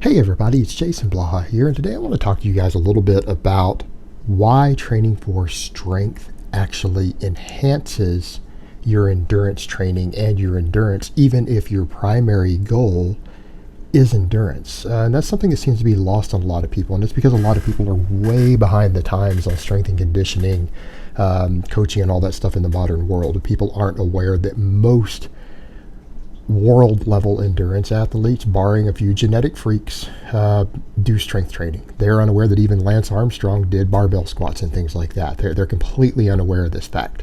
Hey everybody, it's Jason Blaha here, and today I want to talk to you guys a little bit about why training for strength actually enhances your endurance training and your endurance, even if your primary goal is endurance. And that's something that seems to be lost on a lot of people, and it's because a lot of people are way behind the times on strength and conditioning, coaching, and all that stuff in the modern world. People aren't aware that most world level endurance athletes, barring a few genetic freaks, do strength training. They're unaware that even Lance Armstrong did barbell squats and things like that. They're completely unaware of this fact.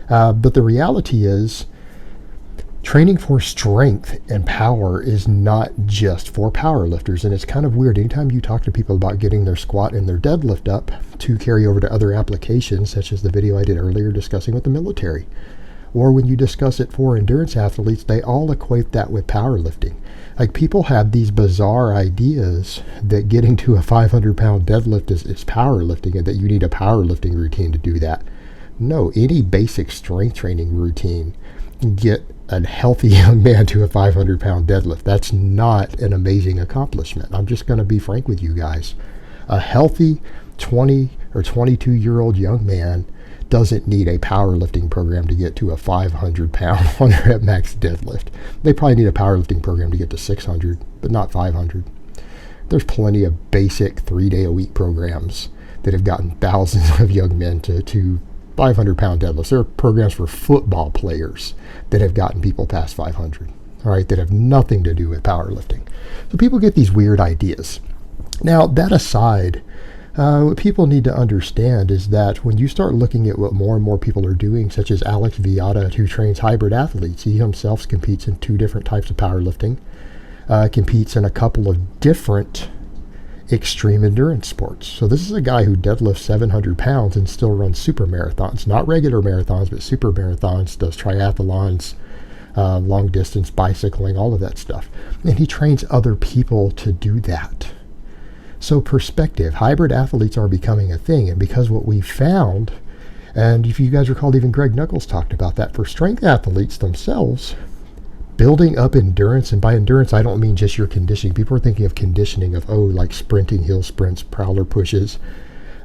But the reality is, training for strength and power is not just for powerlifters, and it's kind of weird. Anytime you talk to people about getting their squat and their deadlift up to carry over to other applications, such as the video I did earlier discussing with the military, or when you discuss it for endurance athletes, they all equate that with powerlifting. Like, people have these bizarre ideas that getting to a 500-pound deadlift is powerlifting, and that you need a powerlifting routine to do that. No, any basic strength training routine can get a healthy young man to a 500-pound deadlift. That's not an amazing accomplishment. I'm just going to be frank with you guys. A healthy 20 or 22-year-old young man doesn't need a powerlifting program to get to a 500-pound 100-rep max deadlift. They probably need a powerlifting program to get to 600, but not 500. There's plenty of basic 3-day-a-week programs that have gotten thousands of young men to 500-pound deadlifts. There are programs for football players that have gotten people past 500, all right, that have nothing to do with powerlifting. So people get these weird ideas. Now, that aside, what people need to understand is that when you start looking at what more and more people are doing, such as Alex Viada, who trains hybrid athletes, he himself competes in 2 different types of powerlifting, competes in a couple of different extreme endurance sports. So this is a guy who deadlifts 700 pounds and still runs super marathons, not regular marathons, but super marathons, does triathlons, long distance bicycling, all of that stuff. And he trains other people to do that. So perspective, hybrid athletes are becoming a thing, and because what we found, and if you guys recall, even Greg Nuckols talked about that, for strength athletes themselves, building up endurance, and by endurance I don't mean just your conditioning. People are thinking of conditioning of, like sprinting, hill sprints, prowler pushes.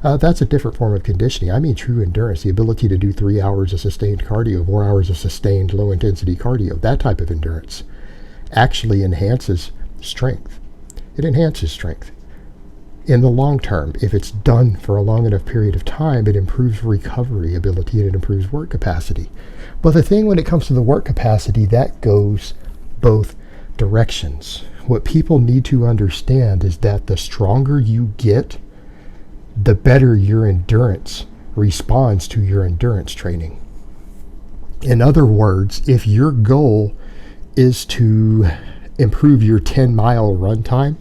That's a different form of conditioning. I mean true endurance, the ability to do 3 hours of sustained cardio, 4 hours of sustained low intensity cardio. That type of endurance actually enhances strength. It enhances strength. In the long term, if it's done for a long enough period of time, it improves recovery ability and it improves work capacity. But the thing when it comes to the work capacity, that goes both directions. What people need to understand is that the stronger you get, the better your endurance responds to your endurance training. In other words, if your goal is to improve your 10-mile run time,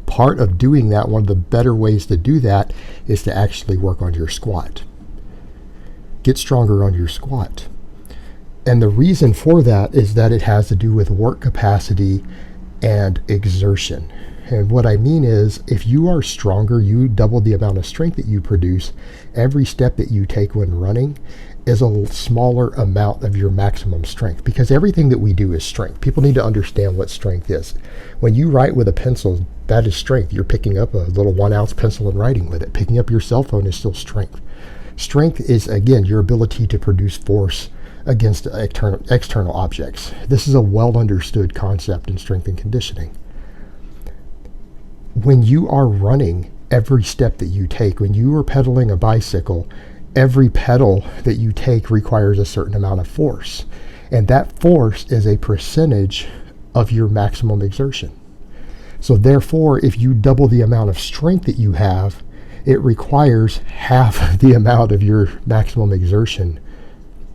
part of doing that, one of the better ways to do that, is to actually work on your squat. Get stronger on your squat. And the reason for that is that it has to do with work capacity and exertion. And what I mean is, if you are stronger, you double the amount of strength that you produce. Every step that you take when running is a smaller amount of your maximum strength, because everything that we do is strength. People need to understand what strength is. When you write with a pencil, that is strength. You're picking up a little 1-ounce pencil and writing with it. Picking up your cell phone is still strength. Strength is, again, your ability to produce force against external objects. This is a well understood concept in strength and conditioning. When you are running, every step that you take, when you are pedaling a bicycle, every pedal that you take requires a certain amount of force. And that force is a percentage of your maximum exertion. So therefore, if you double the amount of strength that you have, it requires half the amount of your maximum exertion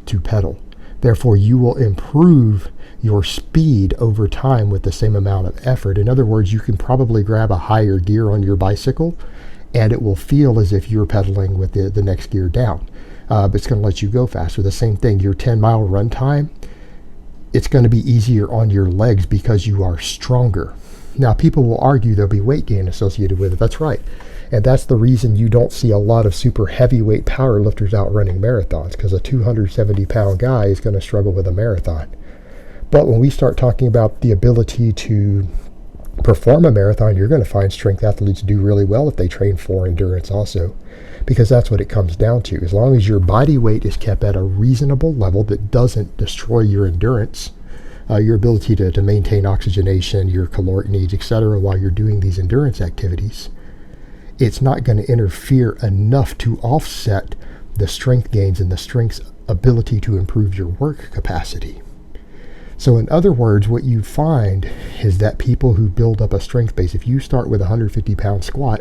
to pedal. Therefore, you will improve your speed over time with the same amount of effort. In other words, you can probably grab a higher gear on your bicycle and it will feel as if you're pedaling with the next gear down. But it's going to let you go faster. The same thing, your 10-mile run time, it's going to be easier on your legs because you are stronger. Now, people will argue there'll be weight gain associated with it. That's right. And that's the reason you don't see a lot of super heavyweight power lifters out running marathons, because a 270-pound guy is going to struggle with a marathon. But when we start talking about the ability to perform a marathon, you're going to find strength athletes do really well if they train for endurance also, because that's what it comes down to. As long as your body weight is kept at a reasonable level that doesn't destroy your endurance, your ability to maintain oxygenation, your caloric needs, etc., while you're doing these endurance activities, it's not going to interfere enough to offset the strength gains and the strength's ability to improve your work capacity. So in other words, what you find is that people who build up a strength base, if you start with a 150-pound squat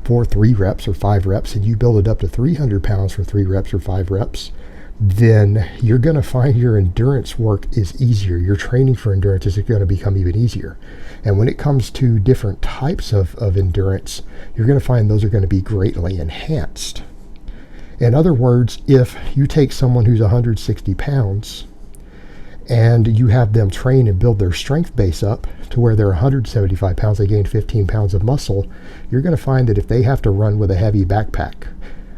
for 3 reps or 5 reps, and you build it up to 300 pounds for 3 reps or 5 reps, then you're going to find your endurance work is easier. Your training for endurance is going to become even easier. And when it comes to different types of endurance, you're going to find those are going to be greatly enhanced. In other words, if you take someone who's 160 pounds and you have them train and build their strength base up to where they're 175 pounds, they gain 15 pounds of muscle, you're going to find that if they have to run with a heavy backpack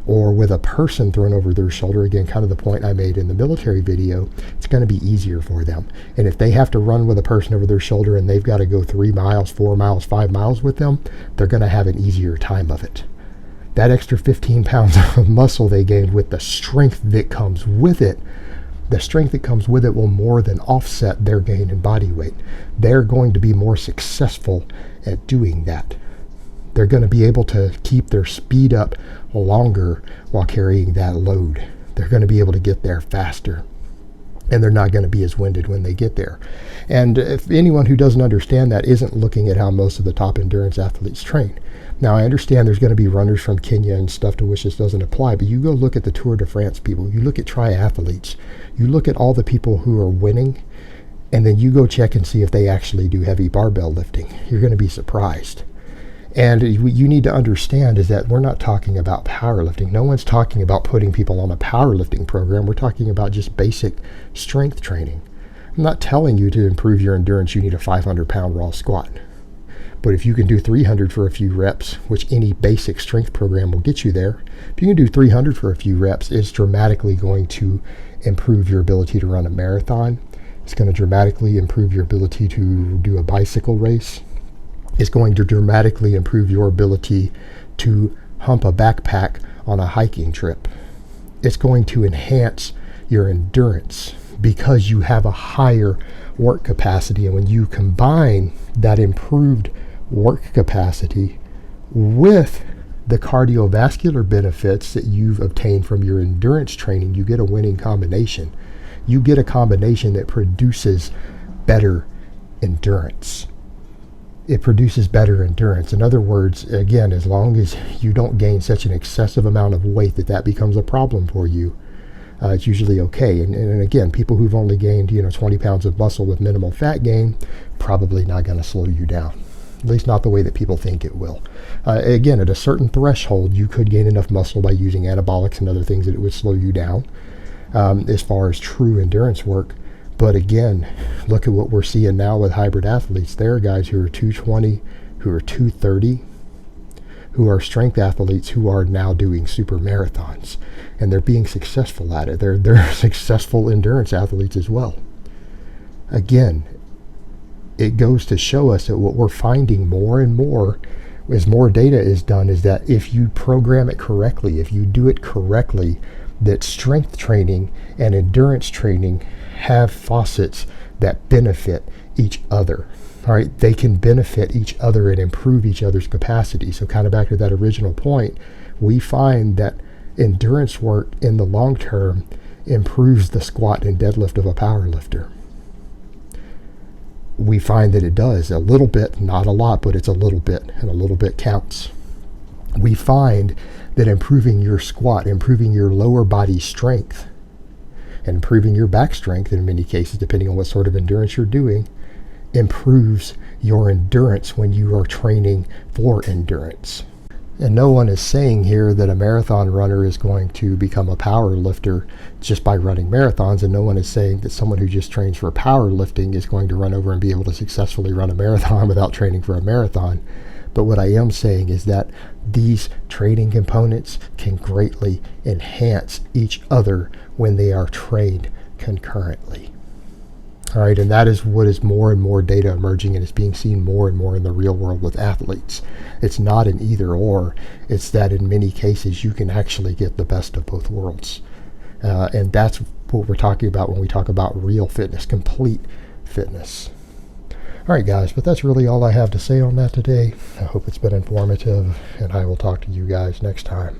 or with a person thrown over their shoulder, again, kind of the point I made in the military video, it's going to be easier for them. And if they have to run with a person over their shoulder and they've got to go 3 miles, 4 miles, 5 miles with them, they're going to have an easier time of it. That extra 15 pounds of muscle they gained with the strength that comes with it, the strength that comes with it will more than offset their gain in body weight. They're going to be more successful at doing that. They're going to be able to keep their speed up longer while carrying that load. They're going to be able to get there faster, and they're not going to be as winded when they get there. And if anyone who doesn't understand that isn't looking at how most of the top endurance athletes train. Now, I understand there's going to be runners from Kenya and stuff to which this doesn't apply, but you go look at the Tour de France people, you look at triathletes, you look at all the people who are winning, and then you go check and see if they actually do heavy barbell lifting. You're going to be surprised. And you need to understand is that we're not talking about powerlifting. No one's talking about putting people on a powerlifting program. We're talking about just basic strength training. I'm not telling you to improve your endurance you need a 500-pound raw squat. But if you can do 300 for a few reps, which any basic strength program will get you there, if you can do 300 for a few reps, it's dramatically going to improve your ability to run a marathon. It's going to dramatically improve your ability to do a bicycle race. It's going to dramatically improve your ability to hump a backpack on a hiking trip. It's going to enhance your endurance because you have a higher work capacity. And when you combine that improved work capacity with the cardiovascular benefits that you've obtained from your endurance training, you get a winning combination. You get a combination that produces better endurance. It produces better endurance. In other words, again, as long as you don't gain such an excessive amount of weight that becomes a problem for you, it's usually okay. And again, people who've only gained 20 pounds of muscle with minimal fat gain, probably not going to slow you down. At least not the way that people think it will. Again, at a certain threshold, you could gain enough muscle by using anabolics and other things that it would slow you down as far as true endurance work. But again, look at what we're seeing now with hybrid athletes. There are guys who are 220, who are 230, who are strength athletes who are now doing super marathons. And they're being successful at it. They're successful endurance athletes as well. Again, it goes to show us that what we're finding more and more as more data is done is that if you program it correctly, if you do it correctly, that strength training and endurance training have facets that benefit each other. All right, they can benefit each other and improve each other's capacity. So kind of back to that original point, we find that endurance work in the long term improves the squat and deadlift of a power lifter. We find that it does a little bit, not a lot, but it's a little bit, and a little bit counts. We find that improving your squat, improving your lower body strength, and improving your back strength in many cases, depending on what sort of endurance you're doing, improves your endurance when you are training for endurance. And no one is saying here that a marathon runner is going to become a power lifter just by running marathons, and no one is saying that someone who just trains for powerlifting is going to run over and be able to successfully run a marathon without training for a marathon. But what I am saying is that these training components can greatly enhance each other when they are trained concurrently. All right, and that is what is more and more data emerging, and it's being seen more and more in the real world with athletes. It's not an either or, it's that in many cases you can actually get the best of both worlds. And that's what we're talking about when we talk about real fitness, complete fitness. All right, guys, but that's really all I have to say on that today. I hope it's been informative, and I will talk to you guys next time.